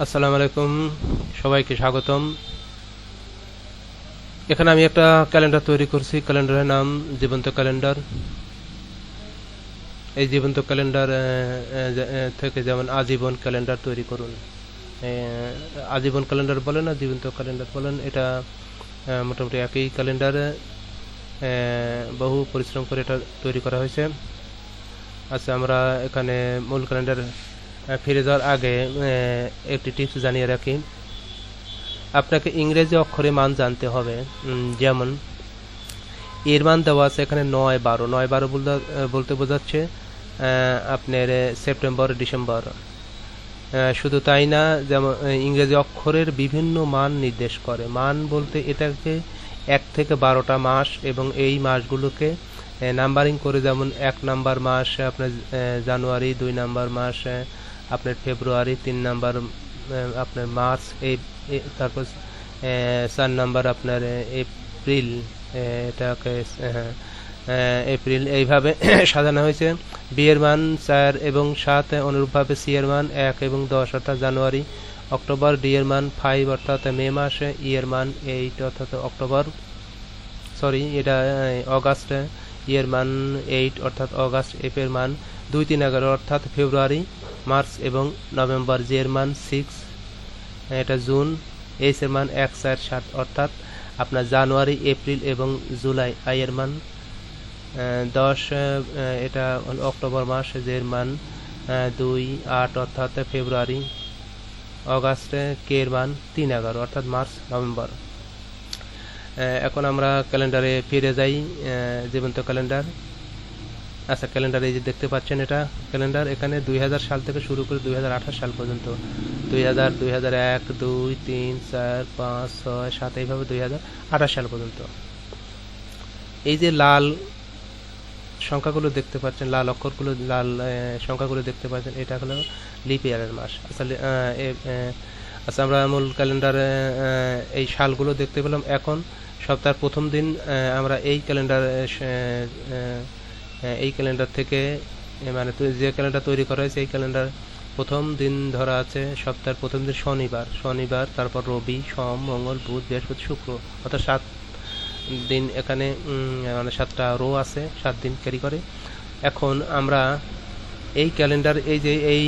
আসসালামু আলাইকুম, সবাইকে স্বাগতম। এখানে আমি একটা ক্যালেন্ডার তৈরি করছি। ক্যালেন্ডারের নাম জীবন্ত ক্যালেন্ডার। এই জীবন্ত ক্যালেন্ডার থেকে যেমন আজীবন ক্যালেন্ডার তৈরি করুন। আজীবন ক্যালেন্ডার বলেন না জীবন্ত ক্যালেন্ডার বলেন, এটা মোটামুটি একই ক্যালেন্ডারে বহু পরিশ্রম করে এটা তৈরি করা হয়েছে। আচ্ছা, আমরা এখানে মূল ক্যালেন্ডার ফিরে যাওয়ার আগে একটি টিপস জানিয়ে রাখি। আপনাকে ইংরেজি অক্ষরে মান জানতে হবে। যেমন এর মান দেওয়া আছে এখানে 9-12। 9-12 বলতে বোঝাচ্ছে আপনার সেপ্টেম্বর ডিসেম্বর। শুধু তাই না, যেমন ইংরেজি অক্ষরের বিভিন্ন মান নির্দেশ করে। মান বলতে এটাকে 1 থেকে 12টা মাস এবং এই মাসগুলোকে নাম্বারিং করে, যেমন 1 নাম্বার মাস আপনার জানুয়ারি, 2 নাম্বার মাস আপনার ফেব্রুয়ারি, 3 নাম্বার আপনার মার্চ, তারপর 4 নাম্বার আপনার এপ্রিল, এটাকে এপ্রিল, এইভাবে সাজানো হয়েছে। বি এর মান 4 এবং 7, অনুরূপভাবে সি এর মান 1 এবং 10 অর্থাৎ জানুয়ারি অক্টোবর, ডি এর মান 5 অর্থাৎ মে মাসে, ই এর মান 8 অর্থাৎ অক্টোবর, এটা অগাস্ট, ই এর মান 8 অর্থাৎ অগাস্ট, এফ এর মান 2, 3, 11 অর্থাৎ ফেব্রুয়ারি, মার্চ এবং নভেম্বর, জি এর মান 6, এটা জুন, এইচ এর মান 1, 4, 7 অর্থাৎ আপনার জানুয়ারি, এপ্রিল এবং জুলাই, আই এর মান 10, এটা অক্টোবর মাস, জে এর মান 2, 8 অর্থাৎ ফেব্রুয়ারি, অগাস্টে, কে এর মান 3, 11 অর্থাৎ মার্চ নভেম্বর। এখন আমরা ক্যালেন্ডারে ফিরে যাই, জীবন্ত ক্যালেন্ডার। আচ্ছা, ক্যালেন্ডার এই যে দেখতে পাচ্ছেন, এটা ক্যালেন্ডার। এখানে 2000 সাল থেকে শুরু করে 2028 সাল পর্যন্ত, 2000, 2001, 2, 3, 4, 5, 6, 7 এইভাবে 2028 সাল পর্যন্ত। এই যে লাল সংখ্যাগুলো দেখতে পাচ্ছেন, লাল অক্ষরগুলো, লাল সংখ্যাগুলো দেখতে পাচ্ছেন, এটা হলো লিপ ইয়ারের মাস। আচ্ছা, আমরা মূল ক্যালেন্ডারে এই সালগুলো দেখতে পেলাম। এখন সপ্তাহের প্রথম দিন আমরা এই ক্যালেন্ডার থেকে, মানে যে ক্যালেন্ডার তৈরি করা হয়েছে, এই ক্যালেন্ডার প্রথম দিন ধরা আছে সপ্তাহের প্রথম দিন শনিবার, তারপর রবি, সোম, মঙ্গল, বুধ, বৃহস্পতি, শুক্র, অর্থাৎ 7 দিন। এখানে মানে 7টা রো আছে, 7 দিন ক্যারি করে। এখন আমরা এই ক্যালেন্ডার, এই যে এই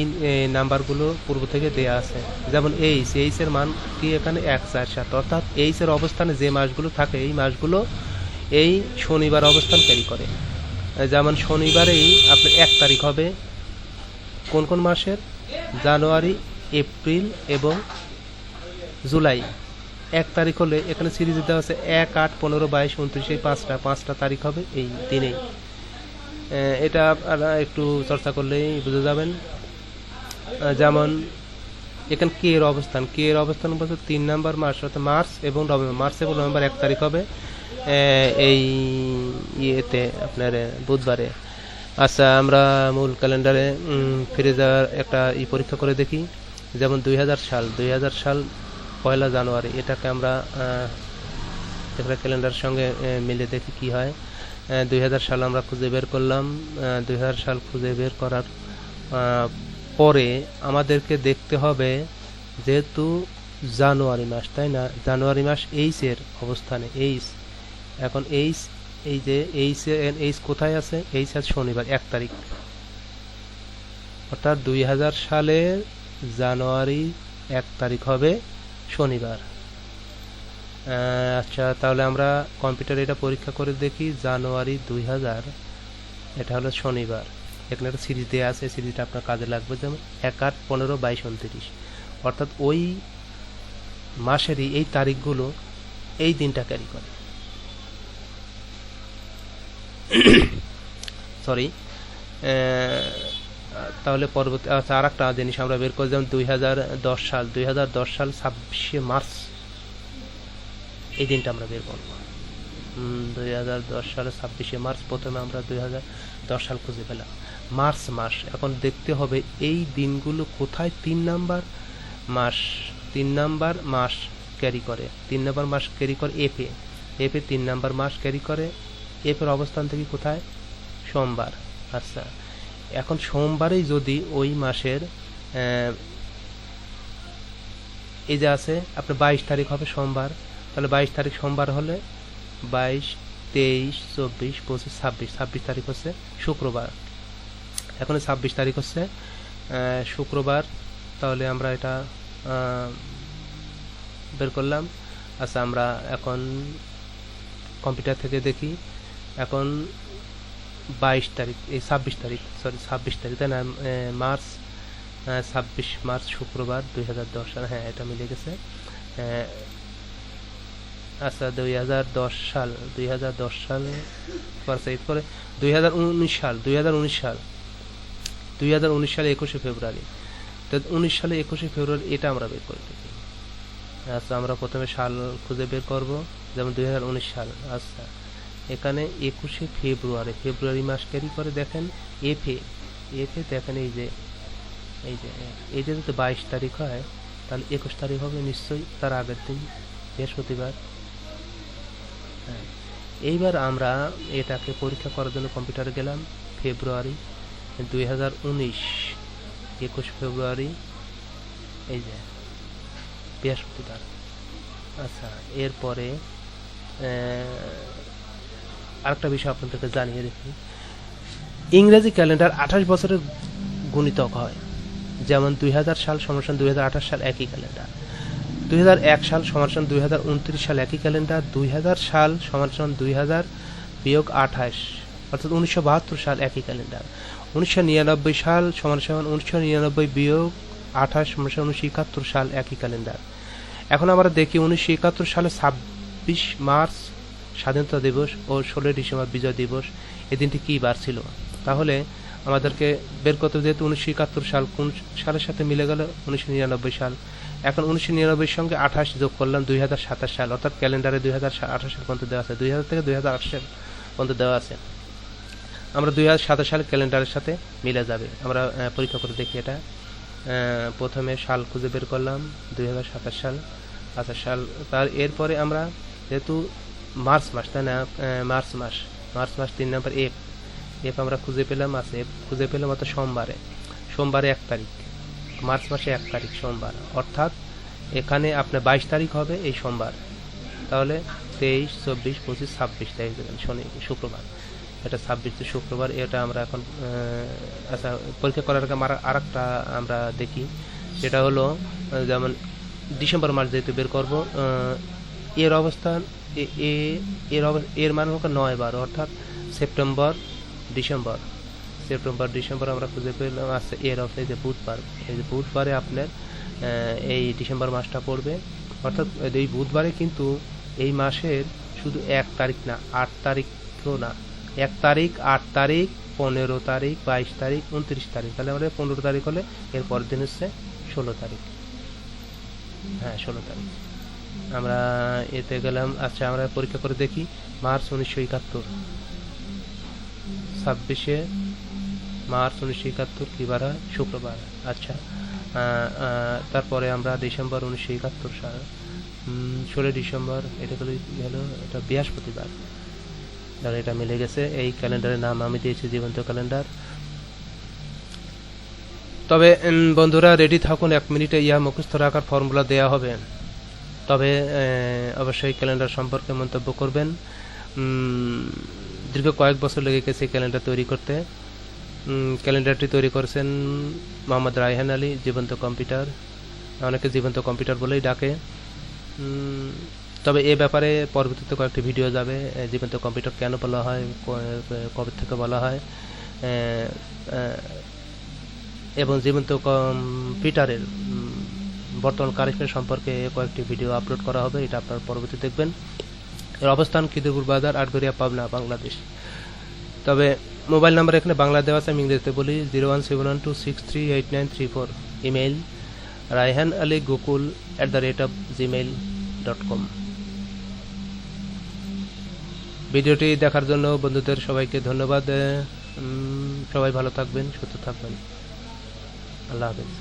নাম্বারগুলো পূর্ব থেকে দেয়া আছে, যেমন এইচ এর মান কি এখানে 1, 4, 7 অর্থাৎ এইচ এর অবস্থানে যে মাসগুলো থাকে, এই মাসগুলো এই শনিবার অবস্থান ক্যারি করে। যেমন শনিবারেই আপনার 1 তারিখ হবে কোন কোন মাসের? জানুয়ারি, এপ্রিল এবং জুলাই। 1 তারিখ হলে এখানে সিরিজে দেওয়া আছে 1, 8, 15, 22, 29, এই 5টা তারিখ হবে এই দিনেই। এটা আপনারা একটু চর্চা করলেই বুঝে যাবেন। যেমন এখানে কে এর অবস্থান বলতে 3 নাম্বার মাস অর্থাৎ মার্চ এবং নভেম্বর 1 তারিখ হবে এই ইয়েতে আপনার বুধবারে। আচ্ছা, আমরা মূল ক্যালেন্ডারে ফিরে যাওয়ার একটা পরীক্ষা করে দেখি। যেমন 2000 সাল 1 জানুয়ারি, এটাকে আমরা একটা ক্যালেন্ডারের সঙ্গে মিলে দেখি কি হয়। 2000 সাল আমরা খুঁজে বের করলাম। 2000 সাল খুঁজে বের করার পরে আমাদেরকে দেখতে হবে, যেহেতু জানুয়ারি মাস, তাই না, জানুয়ারি মাস এইচ এর অবস্থানে, এইচ। এখন এইচ, এই যে এইচ কোথায় আছে? এইচ আছে শনিবার 1 তারিখ, অর্থাৎ 2000 সালের জানুয়ারি 1 তারিখ হবে শনিবার। আচ্ছা, তাহলে আমরা কম্পিউটারে এটা পরীক্ষা করে দেখি। জানুয়ারি 2000, এটা হলো শনিবার। এখানে একটা সিরিজ দেওয়া আছে, সিরিজটা আপনার কাজে লাগবে। যেমন 1, 8, 15, 22, 29 অর্থাৎ ওই মাসেরই এই তারিখগুলো এই দিনটা ক্যারি করে। সরি, তাহলে পরবর্তী আর একটা জিনিস আমরা বের করে, যেমন 2010 সাল 26শে মার্চ, এই দিনটা আমরা বের করবো। 2010 সালের 26শে মার্চ, প্রথমে আমরা 2010 সাল খুঁজে পেলাম। মার্চ মাস, এখন দেখতে হবে এই দিনগুলো কোথায় 3 নাম্বার মাস ক্যারি করে। 3 নাম্বার মাস ক্যারি করে এফে 3 নাম্বার মাস ক্যারি করে। এফের অবস্থান থেকে কোথায়? সোমবার। আচ্ছা, এখন সোমবারেই যদি ওই মাসের এই যে আছে আপনার 22 তারিখ হবে সোমবার, তাহলে 22 তারিখ সোমবার হলে 22, 23, 24, 25, 26, 26 তারিখ হচ্ছে শুক্রবার। এখন 26 তারিখ হচ্ছে শুক্রবার, তাহলে আমরা এটা বের করলাম। আচ্ছা, আমরা এখন কম্পিউটার থেকে দেখি। এখন 22 তারিখ, এই 26 তারিখ, সরি 26 তারিখ, তাই না? মার্চ, 26 মার্চ শুক্রবার 2010 সাল। হ্যাঁ, এটা মিলে গেছে। আচ্ছা, 2010 সাল 2010 সাল করে 2019 সাল 2019 সাল 2019 সালে 21শে ফেব্রুয়ারি। তো 19 সালে 21শে ফেব্রুয়ারি এটা আমরা বের করে দেখি। আচ্ছা, আমরা প্রথমে সাল খুঁজে বের করব, যেমন 2019 সাল। আচ্ছা, এখানে 21শে ফেব্রুয়ারি, ফেব্রুয়ারি মাস ক্যারি করে দেখেন এফে দেখেন এই যে যদি 22 তারিখ হয় তাহলে 21 তারিখ হবে নিশ্চয়ই, তার আগের দিন বৃহস্পতিবার। হ্যাঁ, এইবার আমরা এটাকে পরীক্ষা করার জন্য কম্পিউটারে গেলাম। ফেব্রুয়ারি 2019, 21 ফেব্রুয়ারি, এই যে বৃহস্পতিবার। আচ্ছা, এরপরে আরেকটা বিষয় আপনাদেরকে জানিয়ে রাখি, ইংরেজি ক্যালেন্ডার 28 বছরের গুণিতক হয়। যেমন 2000 সাল সমান 2028 সাল একই ক্যালেন্ডার, 2001 সাল সমান 2029 সাল একই ক্যালেন্ডার, 2000 সাল সমান 2000 বিয়োগ 28 অর্থাৎ 1972 সাল একই ক্যালেন্ডার, 1999 সাল সমান 1999 বিয়োগ 28 সমান 1971 সাল একই ক্যালেন্ডার। এখন আমরা দেখি 1971 সালে 26 মার্চ স্বাধীনতা দিবস ও 16 ডিসেম্বর বিজয় দিবস, এই দিনটি কী বার ছিল? তাহলে আমাদেরকে বের করতে, যেহেতু 1971 সাল কোন সালের সাথে মিলে গেল, 1999 সাল। এখন 1999 সঙ্গে 28 যোগ করলাম, 2027 সাল, অর্থাৎ ক্যালেন্ডারে 2028 সাল পর্যন্ত দেওয়া আছে, 2000 থেকে 2028 সাল পর্যন্ত দেওয়া আছে। আমরা 2027 সাল ক্যালেন্ডারের সাথে মিলে যাবে। আমরা পরীক্ষা করে দেখি এটা। প্রথমে সাল খুঁজে বের করলাম 2027 সাল। আচ্ছা, সাল, তার এরপরে আমরা যেহেতু মার্চ মাস, তাই না? মার্চ মাস 3 নম্বর এফ আমরা খুঁজে পেলাম। আছে এফ খুঁজে পেলাম, অর্থাৎ সোমবারে 1 তারিখ, মার্চ মাসে 1 তারিখ সোমবার, অর্থাৎ এখানে আপনার 22 তারিখ হবে এই সোমবার। তাহলে 23, 24, 25, 26 তারিখ দেবেন শুক্রবার। এটা 26 শুক্রবার। এটা আমরা এখন আচ্ছা, পরীক্ষা করার আগে আরেকটা আমরা দেখি, সেটা হলো যেমন ডিসেম্বর মাস যেহেতু বের করব, এর অবস্থান এর মান হোক 9-12, অর্থাৎ সেপ্টেম্বর ডিসেম্বর আমরা খুঁজে পেলাম। আছে এর অফে যে বুধবার, এই যে বুধবারে আপনার এই ডিসেম্বর মাসটা পড়বে, অর্থাৎ এই বুধবারে কিন্তু এই মাসের শুধু 1 তারিখ না, 8 তারিখও না, 1 তারিখ, 8 তারিখ, 15 তারিখ, 22 তারিখ, 29 তারিখ, তাহলে আমাদের 15 তারিখ হলে এর পরের দিন হচ্ছে 16 তারিখ। হ্যাঁ, 16 তারিখ আমরা এতে গেলাম। আচ্ছা, আমরা পরীক্ষা করে দেখি। মার্চ 1971, 26শে মার্চ 1971 কি বার হয়? শুক্রবার। আচ্ছা, তারপরে আমরা ডিসেম্বর 1971 সাল 16 ডিসেম্বর, এটা হলো এটা বৃহস্পতিবার। তাহলে এটা মিলে গেছে। এই ক্যালেন্ডারের নাম আমি দিয়েছি জীবন্ত ক্যালেন্ডার। তবে বন্ধুরা রেডি থাকুন, 1 মিনিটে ইহা মুখস্থ রাখার ফর্মুলা দেওয়া হবে। তবে অবশ্যই ক্যালেন্ডার সম্পর্কে মন্তব্য করবেন। দীর্ঘ কয়েক বছর লেগে গেছে ক্যালেন্ডার তৈরি করতে। ক্যালেন্ডারটি তৈরি করেছেন মোহাম্মদ রায়হান আলী, জীবন্ত কম্পিউটার। অনেকে জীবন্ত কম্পিউটার বলেই ডাকে। তবে এ ব্যাপারে পরবর্তীতে কয়েকটি ভিডিও যাবে, জীবন্ত কম্পিউটার কেন বলা হয়, কবে থেকে বলা হয়, এবং জীবন্ত কম্পিউটারের বর্তমান কারেকশন সম্পর্কে কয়েকটি ভিডিও আপলোড করা হবে। এটা আপনারা পরবর্তী দেখবেন। এর অবস্থান খিদিরপুর বাজার, আটঘরিয়া, পাবনা, বাংলাদেশ। তবে মোবাইল নাম্বার এখানে বাংলা দেওয়া আছে, আমি ইংরেজিতে বলি 01712638934। Email raihanali.gokul@gmail.com। ভিডিওটি দেখার জন্য বন্ধুদের সবাইকে ধন্যবাদ। সবাই ভালো থাকবেন, সুস্থ থাকবেন। আল্লাহ হাফেজ।